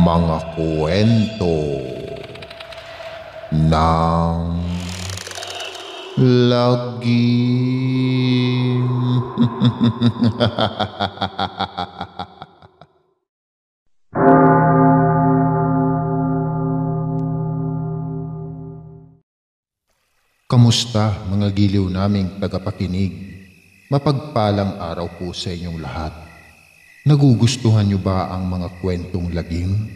Mga kwento ng lagim. Kamusta mga giliw naming tagapakinig? Mapagpalang araw po sa inyong lahat. Nagugustuhan niyo ba ang mga kwentong lagim?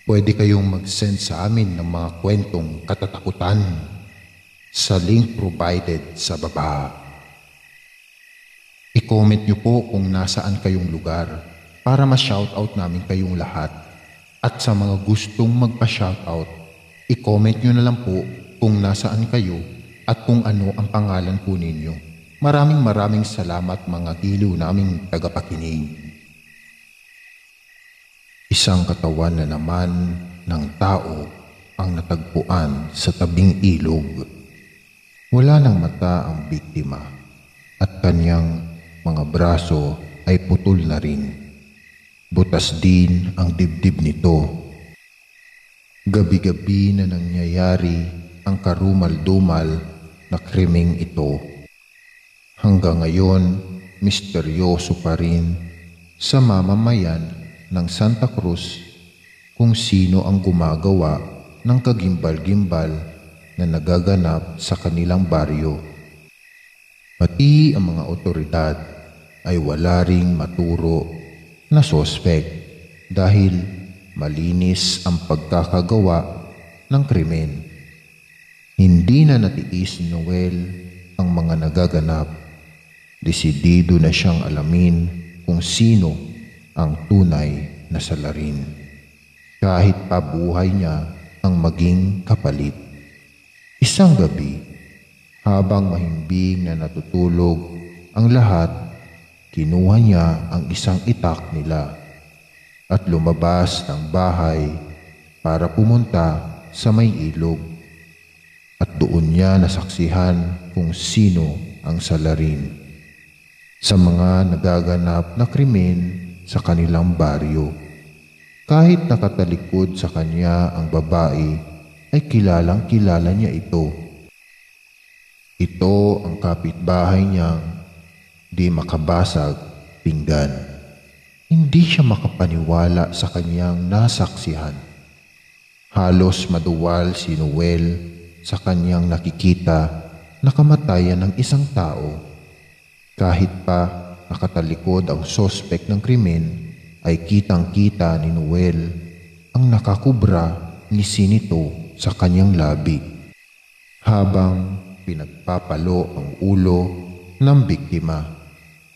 Pwede kayong mag-send sa amin ng mga kwentong katatakutan sa link provided sa baba. I-comment niyo po kung nasaan kayong lugar para ma-shoutout namin kayong lahat. At sa mga gustong magpa-shoutout, i-comment niyo na lang po kung nasaan kayo at kung ano ang pangalan po ninyo. Maraming salamat mga giliw naming tagapakinig. Isang katawan na naman ng tao ang natagpuan sa tabing ilog. Wala ng mata ang biktima at kanyang mga braso ay putol na rin. Butas din ang dibdib nito. Gabi-gabi na nangyayari ang karumal-dumal na krimeng ito. Hanggang ngayon, misteryoso pa rin sa mamamayan ng Santa Cruz kung sino ang gumagawa ng kagimbal-gimbal na nagaganap sa kanilang baryo. Pati ang mga otoridad ay wala ring maturo na sospek dahil malinis ang pagkakagawa ng krimen. Hindi na natiis ni Noel ang mga nagaganap. Desidido na siyang alamin kung sino ang tunay na salarin. Kahit pa buhay niya ang maging kapalit. Isang gabi, habang mahimbing na natutulog ang lahat, kinuha niya ang isang itak nila at lumabas ng bahay para pumunta sa may ilog. At doon niya nasaksihan kung sino ang salarin sa mga nagaganap na krimen sa kanilang baryo. Kahit nakatalikod sa kanya ang babae, ay kilalang-kilala niya ito. Ito ang kapitbahay niyang di makabasag pinggan. Hindi siya makapaniwala sa kanyang nasaksihan. Halos maduwal si Noel sa kanyang nakikita na kamatayan ng isang tao. Kahit pa nakatalikod ang sospek ng krimen, ay kitang-kita ni Noel ang nakakubra ngisi nito sa kanyang labi habang pinagpapalo ang ulo ng biktima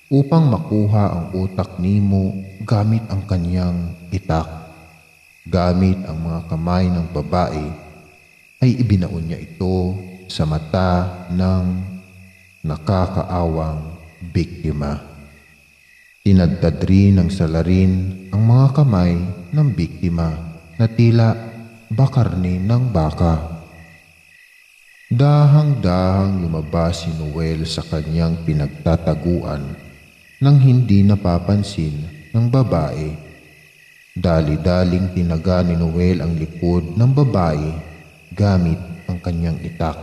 upang makuha ang utak nimo gamit ang kanyang itak. Gamit ang mga kamay ng babae ay ibinaon niya ito sa mata ng nakakaawang biktima. Tinadtad rin ng salarin ang mga kamay ng biktima na tila bakarne ng baka. Dahang-dahang lumabas si Noel sa kanyang pinagtataguan nang hindi napapansin ng babae. Dali-daling tinaga ni Noel ang likod ng babae gamit ang kanyang itak.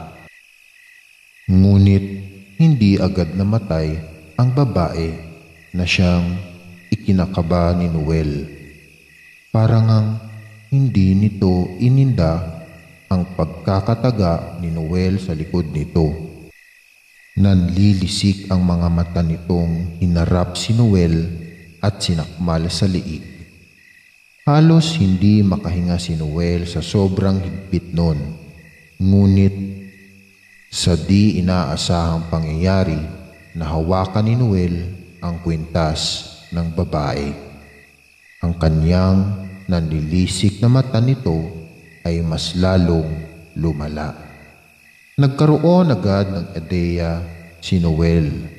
Ngunit hindi agad namatay ang babae na siyang ikinakaba ni Noel. Parang ang hindi nito ininda ang pagkakataga ni Noel sa likod nito. Nanlilisik ang mga mata nitong hinarap si Noel at sinakmal sa liig. Halos hindi makahinga si Noel sa sobrang higpit nun. Ngunit sa di inaasahang pangyayari, nahawakan ni Noel ang kwintas ng babae. Ang kanyang nanlilisik na mata nito ay mas lalong lumala. Nagkaroon agad ng ideya si Noel.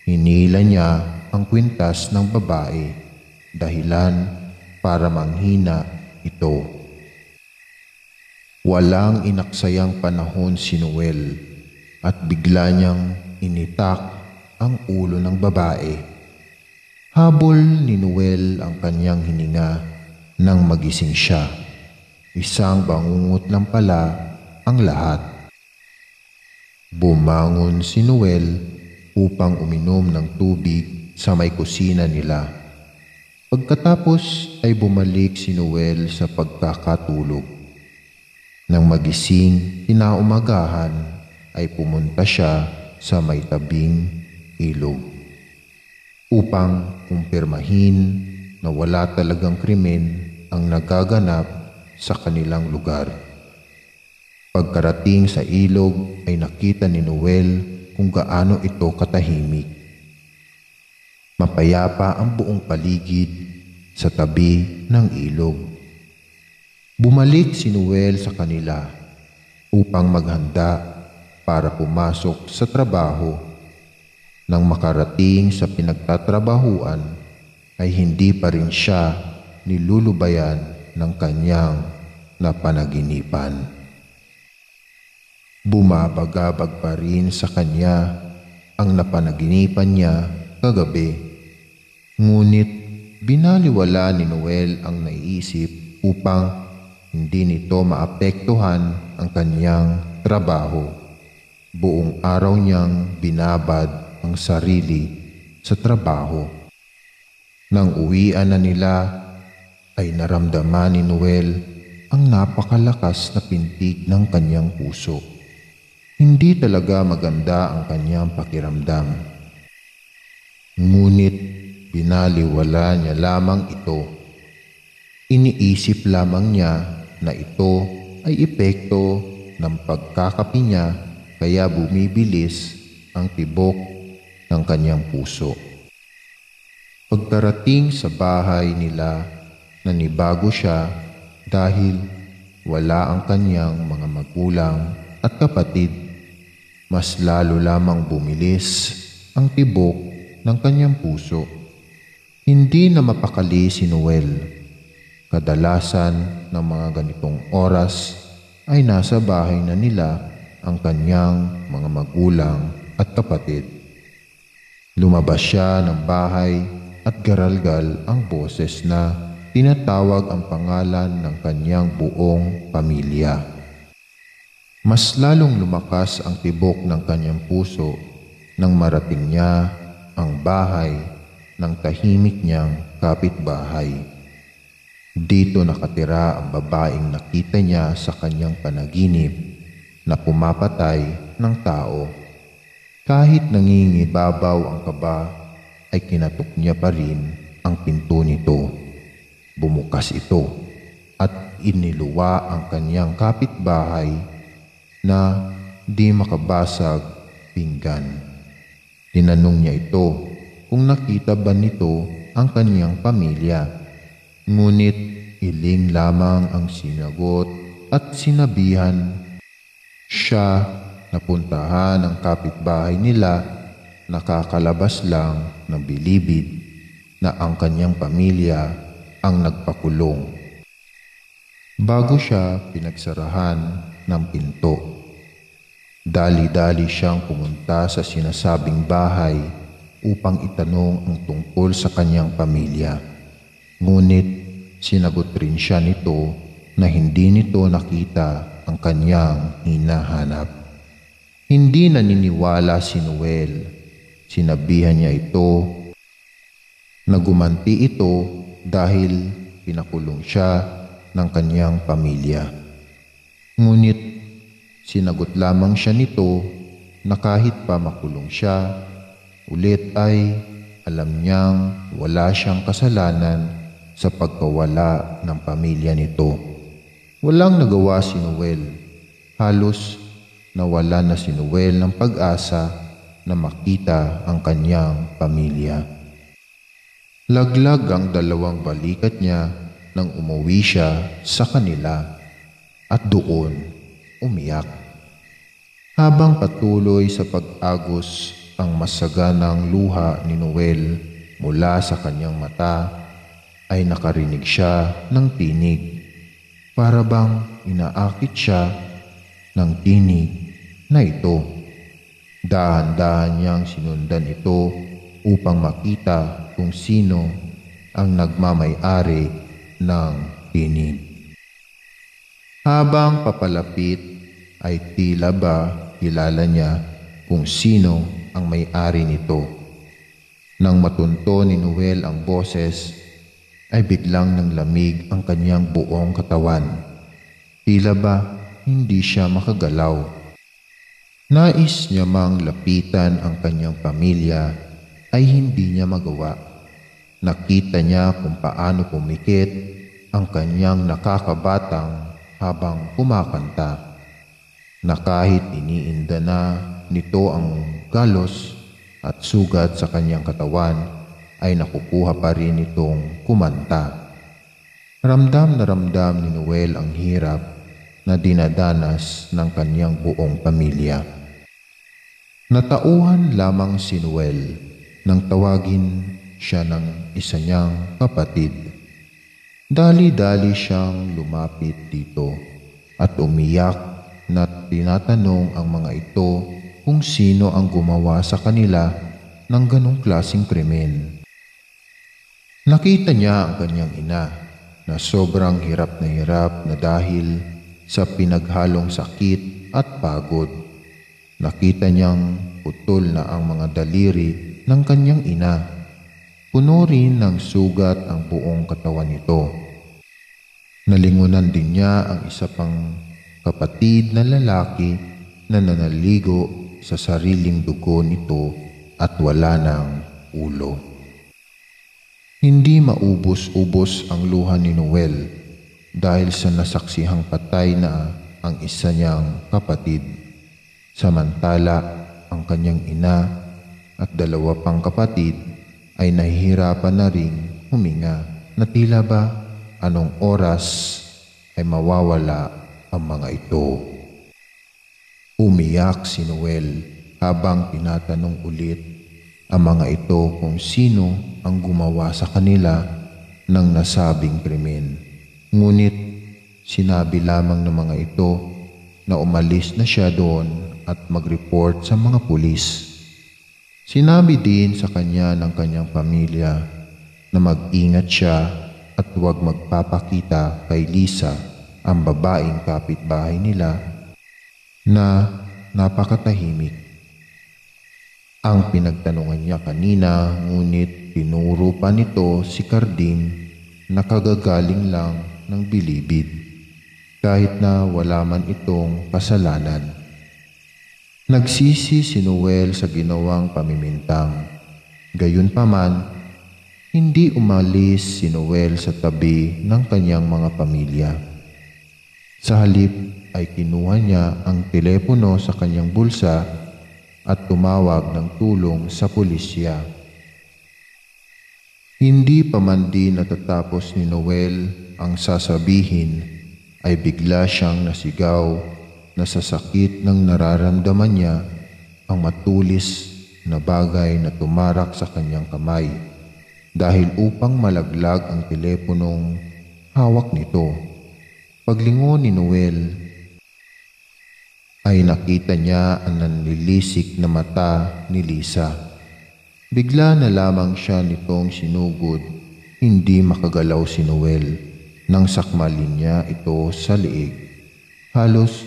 Hinila niya ang kwintas ng babae, dahilan para manghina ito. Walang inaksayang panahon si Noel at bigla niyang initak ang ulo ng babae. Habol ni Noel ang kanyang hininga Nang magising siya, isang bangungot lang pala ang lahat. Bumangon si Noel upang uminom ng tubig sa may kusina nila. Pagkatapos ay bumalik si Noel sa pagkakatulog. Nang magising kinaumagahan ay pumunta siya sa may tabing ilog upang kumpirmahin na wala talagang krimen ang nagaganap sa kanilang lugar. Pagkarating sa ilog ay nakita ni Noel kung gaano ito katahimik. Mapayapa ang buong paligid sa tabi ng ilog. Bumalik si Noel sa kanila upang maghanda para pumasok sa trabaho. Nang makarating sa pinagtatrabahuan ay hindi pa rin siya nilulubayan ng kanyang napanaginipan. Bumabagabag pa rin sa kanya ang napanaginipan niya kagabi. Ngunit binaliwala ni Noel ang naiisip upang hindi nito maapektuhan ang kanyang trabaho. Buong araw niyang binabad ang sarili sa trabaho. Nang uwian na nila ay naramdaman ni Noel ang napakalakas na pintig ng kanyang puso. Hindi talaga maganda ang kanyang pakiramdam. Ngunit binaliwala niya lamang ito. Iniisip lamang niya na ito ay epekto ng pagkakapi niya kaya bumibilis ang tibok ng kanyang puso. Pagkarating sa bahay nila, nanibago siya dahil wala ang kanyang mga magulang at kapatid. Mas lalo lamang bumilis ang tibok ng kanyang puso. Hindi na mapakali si Noel. Kadalasan ng mga ganitong oras ay nasa bahay na nila ang kanyang mga magulang at kapatid. Lumabas siya ng bahay at garalgal ang boses na tinatawag ang pangalan ng kanyang buong pamilya. Mas lalong lumakas ang tibok ng kanyang puso nang marating niya ang bahay ng tahimik niyang kapitbahay. Dito nakatira ang babaeng nakita niya sa kanyang panaginip na pumapatay ng tao. Kahit nangingibabaw ang kaba, ay kinatok niya pa rin ang pinto nito. Bumukas ito at iniluwa ang kanyang kapitbahay na di makabasag pinggan. Tinanong niya ito kung nakita ba nito ang kanyang pamilya. Ngunit iling lamang ang sinagot at sinabihan siya napuntahan ang kapitbahay nila, nakakalabas lang ng bilibid na ang kanyang pamilya ang nagpakulong. Bago siya pinagsarahan ng pinto, dali-dali siyang pumunta sa sinasabing bahay upang itanong ang tungkol sa kanyang pamilya. Ngunit sinagot rin siya nito na hindi nito nakita ang kanyang hinahanap. Hindi naniniwala si Noel. Sinabihan niya ito na gumanti ito dahil pinakulong siya ng kanyang pamilya. Ngunit sinagot lamang siya nito na kahit pa makulong siya, ulit ay alam niyang wala siyang kasalanan sa pagkawala ng pamilya nito. Walang nagawa si Noel. Halos nawala na si Noel ng pag-asa na makita ang kanyang pamilya. Laglag ang dalawang balikat niya nang umuwi siya sa kanila at doon umiyak. Habang patuloy sa pag-agos ang masaganang luha ni Noel mula sa kanyang mata, ay nakarinig siya ng tinig. Para bang inaakit siya ng tinig na ito. Dahan-dahan niyang sinundan ito upang makita kung sino ang nagmamay-ari ng tinig. Habang papalapit ay tila ba kilala niya kung sino ang may-ari nito. Nang matunto ni Noel ang boses, ay biglang nanglamig ang kanyang buong katawan. Tila ba hindi siya makagalaw. Nais niya mang lapitan ang kanyang pamilya ay hindi niya magawa. Nakita niya kung paano pumikit ang kanyang nakakabatang habang kumakanta, na kahit iniinda na nito ang galos at sugat sa kanyang katawan ay nakukuha pa rin itong kumanta. Ramdam na ramdam ni Noel ang hirap na dinadanas ng kanyang buong pamilya. Natauhan lamang si Noel nang tawagin siya ng isa niyang kapatid. Dali-dali siyang lumapit dito at umiyak na tinatanong ang mga ito kung sino ang gumawa sa kanila ng ganong klaseng krimen. Nakita niya ang kanyang ina na sobrang hirap na dahil sa pinaghalong sakit at pagod. Nakita niyang putol na ang mga daliri ng kanyang ina. Puno rin ng sugat ang buong katawan nito. Nalingunan din niya ang isa pang kapatid na lalaki na nanaligo sa sariling dugo nito at wala ng ulo. Hindi maubos-ubos ang luha ni Noel dahil sa nasaksihang patay na ang isa niyang kapatid. Samantala, ang kanyang ina at dalawa pang kapatid ay nahihirapan na ring huminga na tila ba anong oras ay mawawala ang mga ito. Umiyak si Noel habang tinatanong ulit ang mga ito kung sino ang gumawa sa kanila ng nasabing krimen. Ngunit sinabi lamang ng mga ito na umalis na siya doon at mag-report sa mga pulis. Sinabi din sa kanya ng kanyang pamilya na mag-ingat siya at huwag magpapakita kay Lisa, ang babaeng kapitbahay nila, na napakatahimik. Ang pinagtanungan niya kanina, ngunit tinuro pa nito si Carding na kagagaling lang ng bilibid, kahit na wala man itong kasalanan. Nagsisi si Noel sa ginawang pamimintang. Gayunpaman, hindi umalis si Noel sa tabi ng kanyang mga pamilya. Sa halip ay kinuha niya ang telepono sa kanyang bulsa at tumawag ng tulong sa pulisya. Hindi pa man din natatapos ni Noel ang sasabihin ay bigla siyang nasigaw na sa sakit ng nararamdaman niya ang matulis na bagay na tumarak sa kanyang kamay dahil upang malaglag ang teleponong hawak nito. Paglingon ni Noel ay nakita niya ang nanlilisik na mata ni Lisa. Bigla na lamang siya nitong sinugod. Hindi makagalaw si Noel nang sakmalin niya ito sa liig. Halos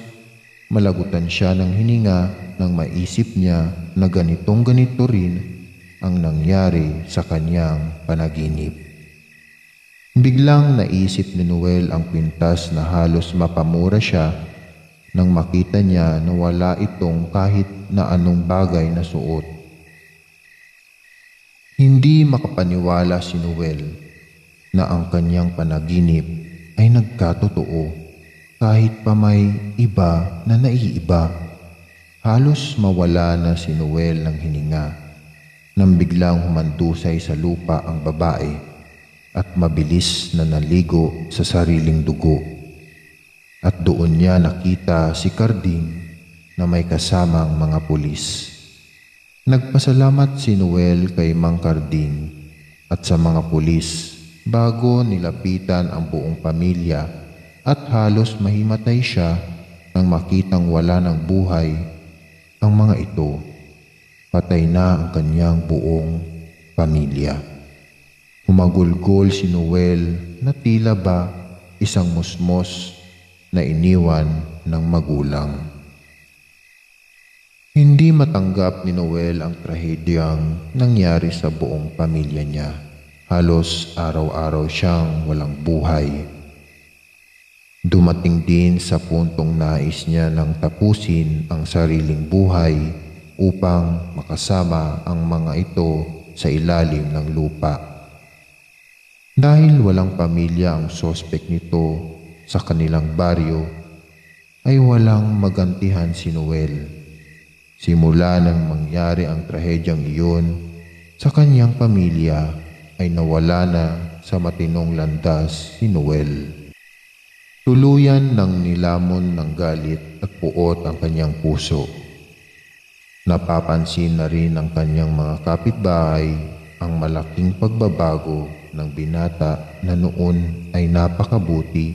malagutan siya ng hininga nang maisip niya na ganitong-ganito rin ang nangyari sa kanyang panaginip. Biglang naisip ni Noel ang kwintas na halos mapamura siya nang makita niya na wala itong kahit na anong bagay na suot. Hindi makapaniwala si Noel na ang kanyang panaginip ay nagkatotoo kahit pa may iba na naiiba. Halos mawala na si Noel ng hininga nang biglang humandusay sa lupa ang babae at mabilis na naligo sa sariling dugo. At doon niya nakita si Carding na may kasamang mga pulis. Nagpasalamat si Noel kay Mang Carding at sa mga pulis bago nilapitan ang buong pamilya at halos mahimatay siya nang makitang wala ng buhay ang mga ito. Patay na ang kanyang buong pamilya. Humagulgol si Noel na tila ba isang musmos na iniwan ng magulang. Hindi matanggap ni Noel ang trahedyang nangyari sa buong pamilya niya. Halos araw-araw siyang walang buhay. Dumating din sa puntong nais niya nang tapusin ang sariling buhay upang makasama ang mga ito sa ilalim ng lupa. Dahil walang pamilya ang sospek nito sa kanilang baryo, ay walang magantihan si Noel. Simula nang mangyari ang trahedyang iyon, sa kanyang pamilya ay nawala na sa matinong landas si Noel. Tuluyan nang nilamon ng galit at puot ang kanyang puso. Napapansin na rin ng kanyang mga kapitbahay ang malaking pagbabago ng binata na noon ay napakabuti,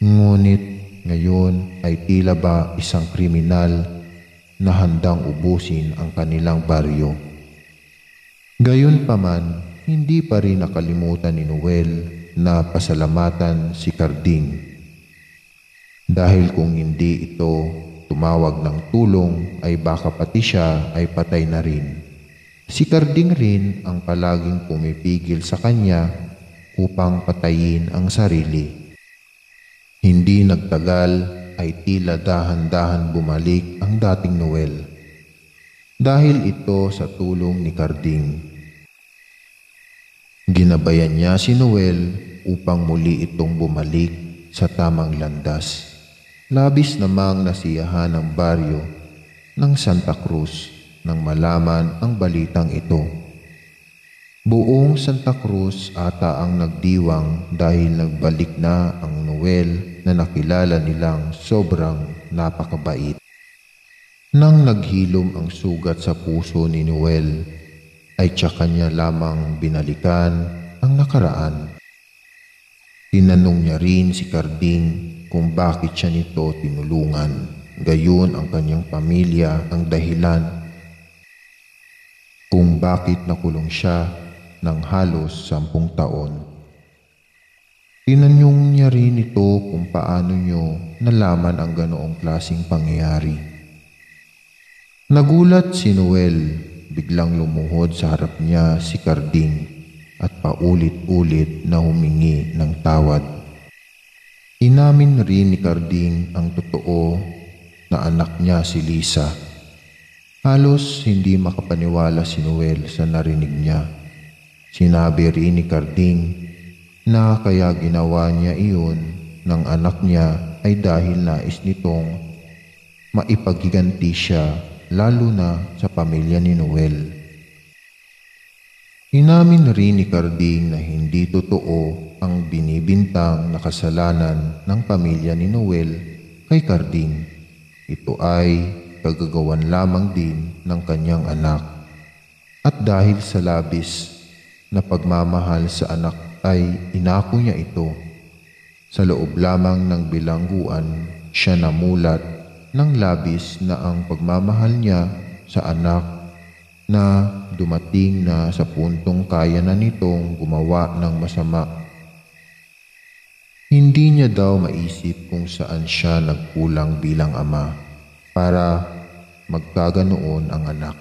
ngunit ngayon ay tila ba isang kriminal na handang ubusin ang kanilang baryo. Gayunpaman, hindi pa rin nakalimutan ni Noel na pasalamatan si Carding. Dahil kung hindi ito tumawag ng tulong ay baka pati siya ay patay na rin. Si Carding rin ang palaging pumipigil sa kanya upang patayin ang sarili. Hindi nagtagal ay tila dahan-dahan bumalik ang dating Noel. Dahil ito sa tulong ni Carding. Ginabayan niya si Noel upang muli itong bumalik sa tamang landas. Labis namang nasiyahan ang baryo ng Santa Cruz nang malaman ang balitang ito. Buong Santa Cruz ata ang nagdiwang dahil nagbalik na ang Noel na nakilala nilang sobrang napakabait. Nang naghilom ang sugat sa puso ni Noel, ay tsaka niya lamang binalikan ang nakaraan. Tinanong niya rin si Carding kung bakit siya nito tinulungan, gayon ang kanyang pamilya ang dahilan kung bakit nakulong siya ng halos 10 taon. Tinanong niya rin ito kung paano niyo nalaman ang ganoong klaseng pangyayari. Nagulat si Noel, biglang lumuhod sa harap niya si Carding at paulit-ulit na humingi ng tawad. Inamin rin ni Carding ang totoo na anak niya si Lisa. Halos hindi makapaniwala si Noel sa narinig niya. Sinabi rin ni Carding na kaya ginawa niya iyon ng anak niya ay dahil nais nitong maipagiganti siya lalo na sa pamilya ni Noel. Inamin rin ni Carding na hindi totoo ang binibintang na kasalanan ng pamilya ni Noel kay Carding. Ito ay kagagawan lamang din ng kanyang anak. At dahil sa labis na pagmamahal sa anak ay inako niya ito. Sa loob lamang ng bilangguan, siya namulat ng labis na ang pagmamahal niya sa anak na dumating na sa puntong kaya na nitong gumawa ng masama. Hindi niya daw maisip kung saan siya nagkulang bilang ama para magkaganoon ang anak.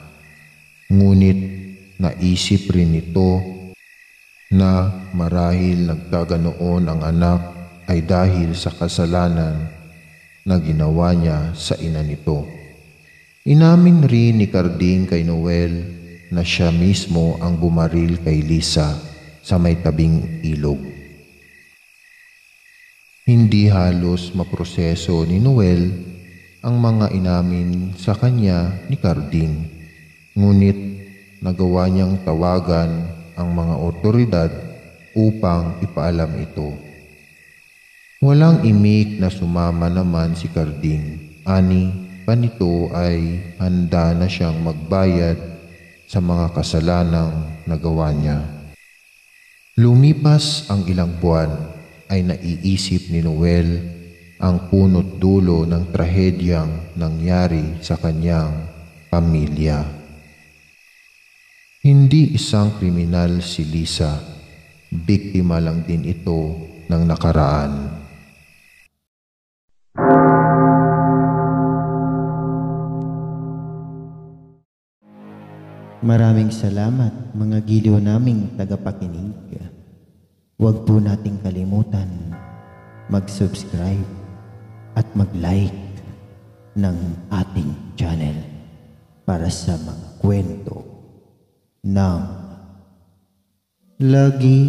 Ngunit naisip rin nito na marahil nagkaganoon ang anak ay dahil sa kasalanan na ginawa niya sa ina nito. Inamin rin ni Carding kay Noel na siya mismo ang bumaril kay Lisa sa may tabing ilog. Hindi halos maproseso ni Noel ang mga inamin sa kanya ni Carding, ngunit nagawa niyang tawagan ang mga otoridad upang ipaalam ito. Walang imik na sumama naman si Carding. Ani pa nito ay handa na siyang magbayad sa mga kasalanang nagawa niya. Lumipas ang ilang buwan ay naiisip ni Noel ang punot dulo ng trahedyang nangyari sa kanyang pamilya. Hindi isang kriminal si Lisa, Biktima lang din ito ng nakaraan. Maraming salamat mga giliw naming tagapakinig. Huwag po nating kalimutan mag-subscribe at mag-like ng ating channel para sa mga kwento ng lagi.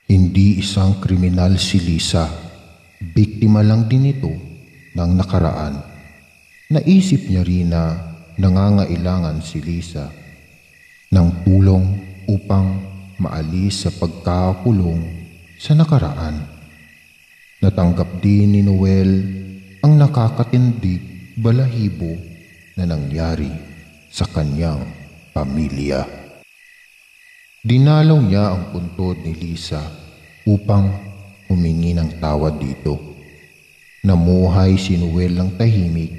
Hindi isang kriminal si Lisa. Biktima lang din ito ng nakaraan. Naisip niya rin na nangangailangan si Lisa ng tulong upang maalis sa pagkakakulong sa nakaraan. Natanggap din ni Noel ang nakakatindig balahibo na nangyari sa kanyang pamilya. Dinalaw niya ang puntod ni Lisa upang humingi ng tawad dito. Namuhay si Noel ng tahimik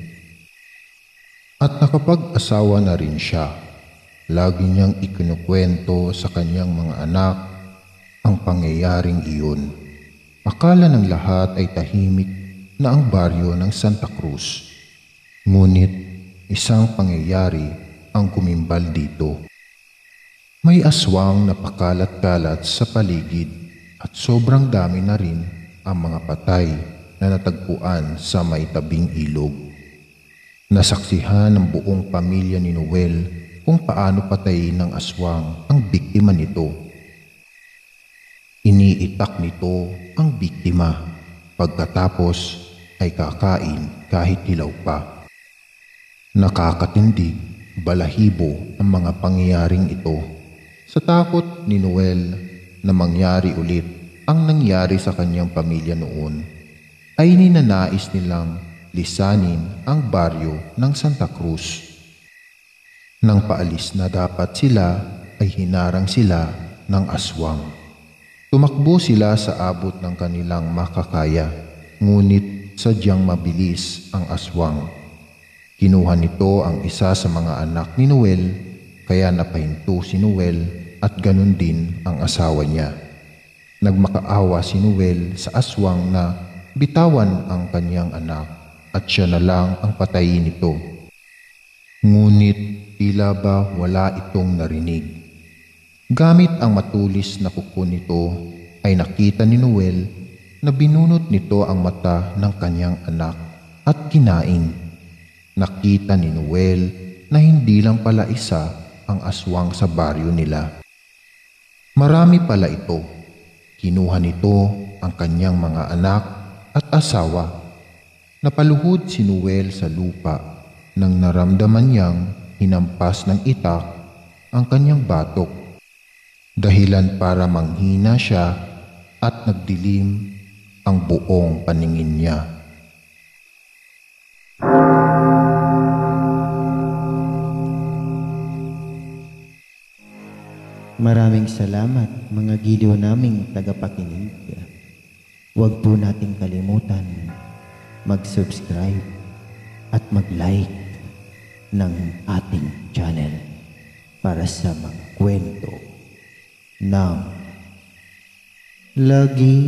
at nakapag-asawa na rin siya. Lagi niyang ikinukwento sa kanyang mga anak ang pangyayaring iyon. Akala ng lahat ay tahimik na ang baryo ng Santa Cruz. Ngunit isang pangyayari ang kumimbal dito. May aswang na pakalat-kalat sa paligid at sobrang dami na rin ang mga patay na natagpuan sa may tabing ilog. Nasaksihan ng buong pamilya ni Noel kung paano patayin ng aswang ang biktima nito. Iniitak nito ang biktima, pagkatapos ay kakain kahit hilaw pa. Nakakatindig, balahibo ang mga pangyayaring ito. Sa takot ni Noel na mangyari ulit ang nangyari sa kanyang pamilya noon, ay ninanais nilang lisanin ang baryo ng Santa Cruz. Nang paalis na dapat sila, ay hinarang sila ng aswang. Tumakbo sila sa abot ng kanilang makakaya, ngunit sadyang mabilis ang aswang. Kinuha nito ang isa sa mga anak ni Noel, kaya napahinto si Noel at ganun din ang asawa niya. Nagmakaawa si Noel sa aswang na bitawan ang kanyang anak at siya na lang ang patayin nito. Ngunit tila ba wala itong narinig. Gamit ang matulis na kuko nito ay nakita ni Noel na binunot nito ang mata ng kanyang anak at kinain. Nakita ni Noel na hindi lang pala isa ang aswang sa baryo nila. Marami pala ito. Kinuha nito ang kanyang mga anak at asawa. Napaluhod si Noel sa lupa nang naramdaman niyang hinampas ng itak ang kanyang batok. Dahilan para manghina siya at nagdilim ang buong paningin niya. Maraming salamat mga giliw naming tagapakinig. Huwag po nating kalimutan mag-subscribe at mag-like ng ating channel para sa mga kwento ng lagi.